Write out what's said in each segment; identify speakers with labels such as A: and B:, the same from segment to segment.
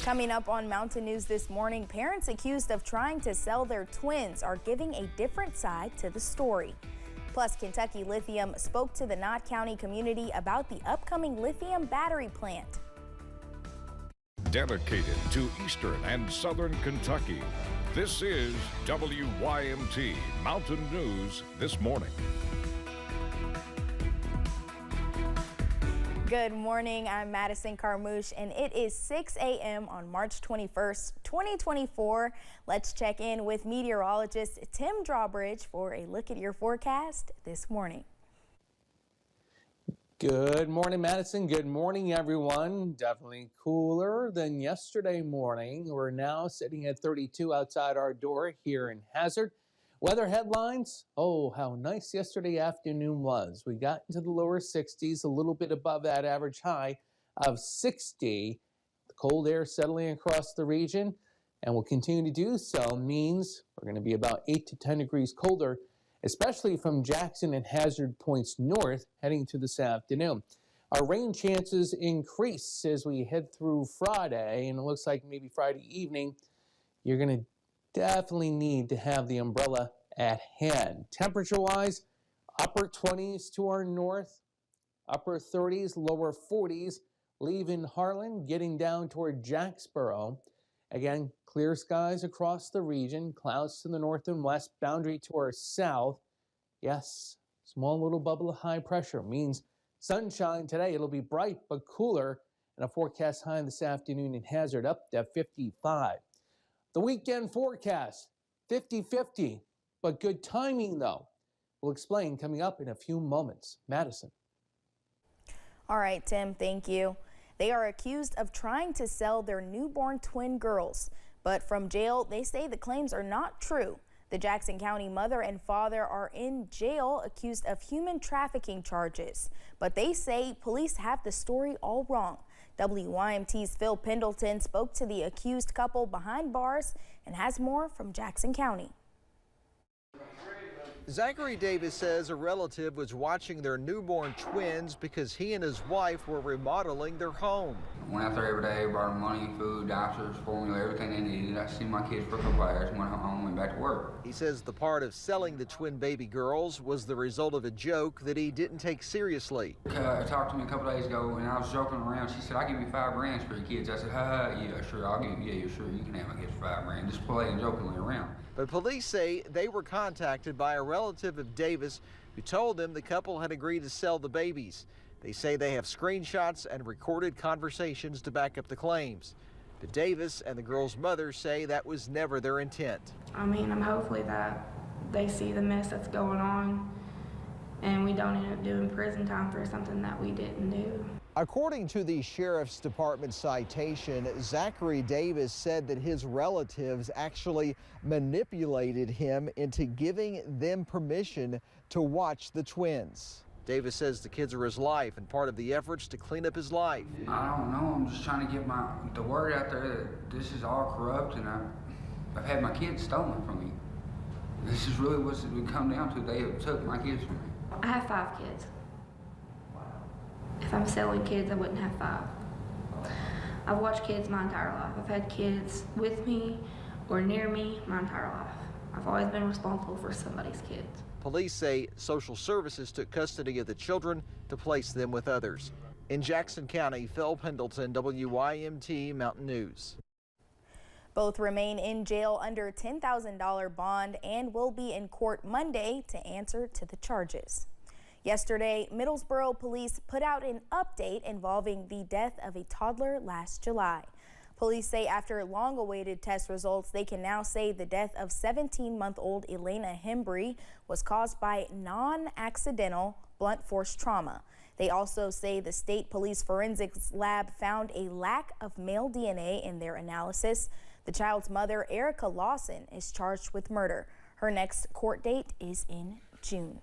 A: Coming up on Mountain News this morning, parents accused of trying to sell their twins are giving a different side to the story. Plus, Kentucky Lithium spoke to the Knott County community about the upcoming lithium battery plant.
B: Dedicated to Eastern and Southern Kentucky, this is WYMT Mountain News this morning.
A: Good morning, I'm Madison Carmouche, and it is 6 a.m. on March 21st, 2024. Let's check in with meteorologist Tim Drawbridge for a look at your forecast this morning.
C: Good morning, Madison. Good morning, everyone. Definitely cooler than yesterday morning. We're now sitting at 32 outside our door here in Hazard. Weather headlines, oh, how nice yesterday afternoon was. We got into the lower 60s, a little bit above that average high of 60. The cold air settling across the region and will continue to do so. Means we're going to be about 8 to 10 degrees colder, especially from Jackson and Hazard points north heading to this afternoon. Our rain chances increase as we head through Friday, and it looks like maybe Friday evening you're going to definitely need to have the umbrella at hand. Temperature-wise, upper 20s to our north, upper 30s, lower 40s, leaving Harlan, getting down toward Jacksboro. Again, clear skies across the region, clouds to the north and west, boundary to our south. Yes, small little bubble of high pressure means sunshine today. It'll be bright but cooler, and a forecast high this afternoon in Hazard up to 55. The weekend forecast, 50-50, but good timing though. We'll explain coming up in a few moments. Madison.
A: All right, Tim, thank you. They are accused of trying to sell their newborn twin girls, but from jail, they say the claims are not true. The Jackson County mother and father are in jail accused of human trafficking charges, but they say police have the story all wrong. WYMT's Phil Pendleton spoke to the accused couple behind bars and has more from Jackson County.
D: Zachary Davis says a relative was watching their newborn twins because he and his wife were remodeling their home.
E: Went out there every day, brought them money, food, diapers, formula, everything they needed. I seen my kids for a couple hours, went home, went back to work.
D: He says the part of selling the twin baby girls was the result of a joke that he didn't take seriously.
E: Talked to me a couple days ago and I was joking around. She said, I'll give you $5 grand for your kids. I said, yeah, sure, I'll give you, yeah, sure, you can have my kids for $5 grand. Just playing jokingly around.
D: But police say they were contacted by a relative of Davis who told them the couple had agreed to sell the babies. They say they have screenshots and recorded conversations to back up the claims. But Davis and the girl's mother say that was never their intent.
F: I mean, I'm hopefully that they see the mess that's going on and we don't end up doing prison time for something that we didn't do.
D: According to the Sheriff's Department citation, Zachary Davis said that his relatives actually manipulated him into giving them permission to watch the twins. Davis says the kids are his life and part of the efforts to clean up his life.
E: I don't know, I'm just trying to get the word out there that this is all corrupt and I've had my kids stolen from me. This is really what it would come down to. They have took my kids from me.
F: I have 5 kids. If I'm selling kids, I wouldn't have 5. I've watched kids my entire life. I've had kids with me or near me my entire life. I've always been responsible for somebody's kids.
D: Police say social services took custody of the children to place them with others. In Jackson County, Phil Pendleton, WYMT Mountain News.
A: Both remain in jail under $10,000 bond and will be in court Monday to answer to the charges. Yesterday, Middlesboro police put out an update involving the death of a toddler last July. Police say after long-awaited test results, they can now say the death of 17-month-old Elena Hembry was caused by non-accidental blunt force trauma. They also say the state police forensics lab found a lack of male DNA in their analysis. The child's mother, Erica Lawson, is charged with murder. Her next court date is in June.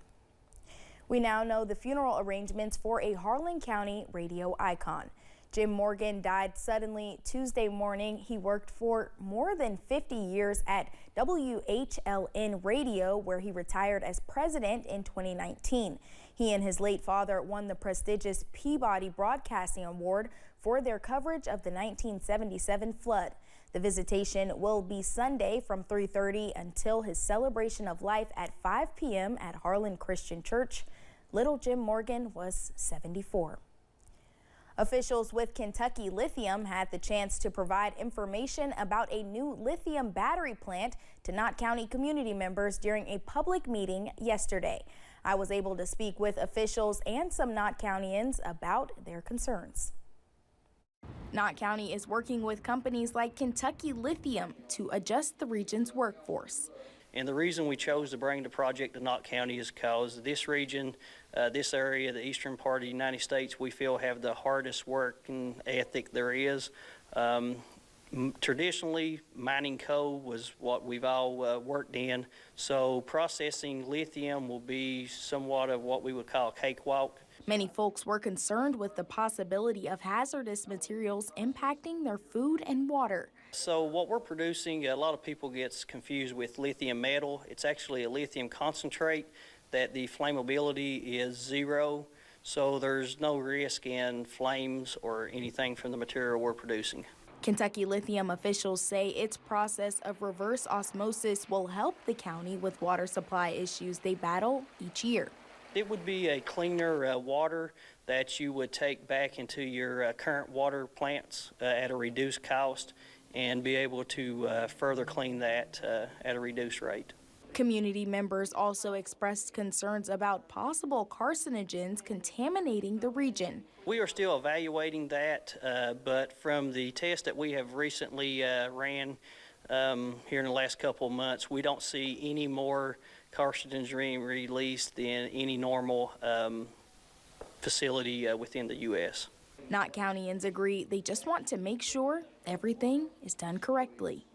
A: We now know the funeral arrangements for a Harlan County radio icon. Jim Morgan died suddenly Tuesday morning. He worked for more than 50 years at WHLN Radio, where he retired as president in 2019. He and his late father won the prestigious Peabody Broadcasting Award for their coverage of the 1977 flood. The visitation will be Sunday from 3:30 until his celebration of life at 5 p.m. at Harlan Christian Church. Little Jim Morgan was 74. Officials with Kentucky Lithium had the chance to provide information about a new lithium battery plant to Knott County community members during a public meeting yesterday. I was able to speak with officials and some Knott Countyans about their concerns. Knott County is working with companies like Kentucky Lithium to adjust the region's workforce.
G: And the reason we chose to bring the project to Knott County is because this region, this area, the eastern part of the United States, we feel have the hardest working ethic there is. Traditionally, mining coal was what we've all worked in, so processing lithium will be somewhat of what we would call a cakewalk.
A: Many folks were concerned with the possibility of hazardous materials impacting their food and water.
G: So what we're producing, a lot of people gets confused with lithium metal. It's actually a lithium concentrate that the flammability is 0, so there's no risk in flames or anything from the material we're producing.
A: Kentucky Lithium officials say its process of reverse osmosis will help the county with water supply issues they battle each year.
G: It would be a cleaner water that you would take back into your current water plants at a reduced cost and be able to further clean that at a reduced rate.
A: Community members also expressed concerns about possible carcinogens contaminating the region.
G: We are still evaluating that, but from the test that we have recently ran here in the last couple of months, we don't see any more carcinogens being released than any normal facility within the U.S.
A: Knott Countyans agree they just want to make sure everything is done correctly.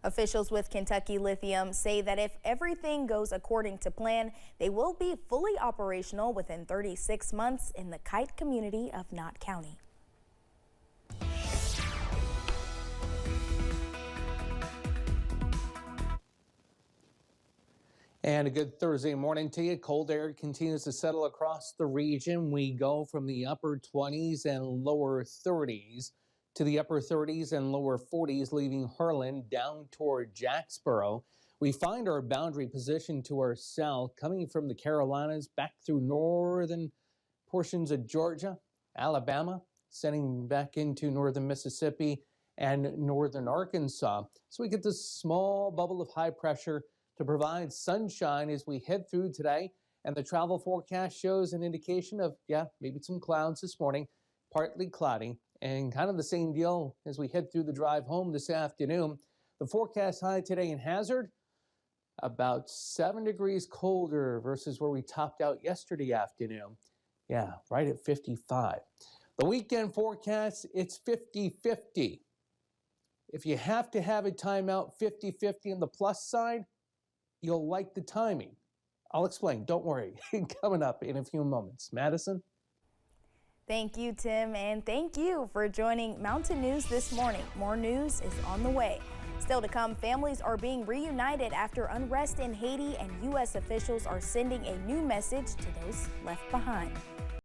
A: Officials with Kentucky Lithium say that if everything goes according to plan, they will be fully operational within 36 months in the Kite community of Knott County.
C: And a good Thursday morning to you. Cold air continues to settle across the region. We go from the upper 20s and lower 30s to the upper 30s and lower 40s, leaving Harlan down toward Jacksboro. We find our boundary position to our south, coming from the Carolinas back through northern portions of Georgia, Alabama, sending back into northern Mississippi and northern Arkansas. So we get this small bubble of high pressure to provide sunshine as we head through today. And the travel forecast shows an indication of, maybe some clouds this morning, partly cloudy, and kind of the same deal as we head through the drive home this afternoon. The forecast high today in Hazard, about 7 degrees colder versus where we topped out yesterday afternoon. Yeah, right at 55. The weekend forecast, it's 50-50. If you have to have a timeout 50-50 on the plus side, you'll like the timing. I'll explain, don't worry. Coming up in a few moments. Madison?
A: Thank you, Tim, and thank you for joining Mountain News this morning. More news is on the way. Still to come, families are being reunited after unrest in Haiti, and U.S. officials are sending a new message to those left behind.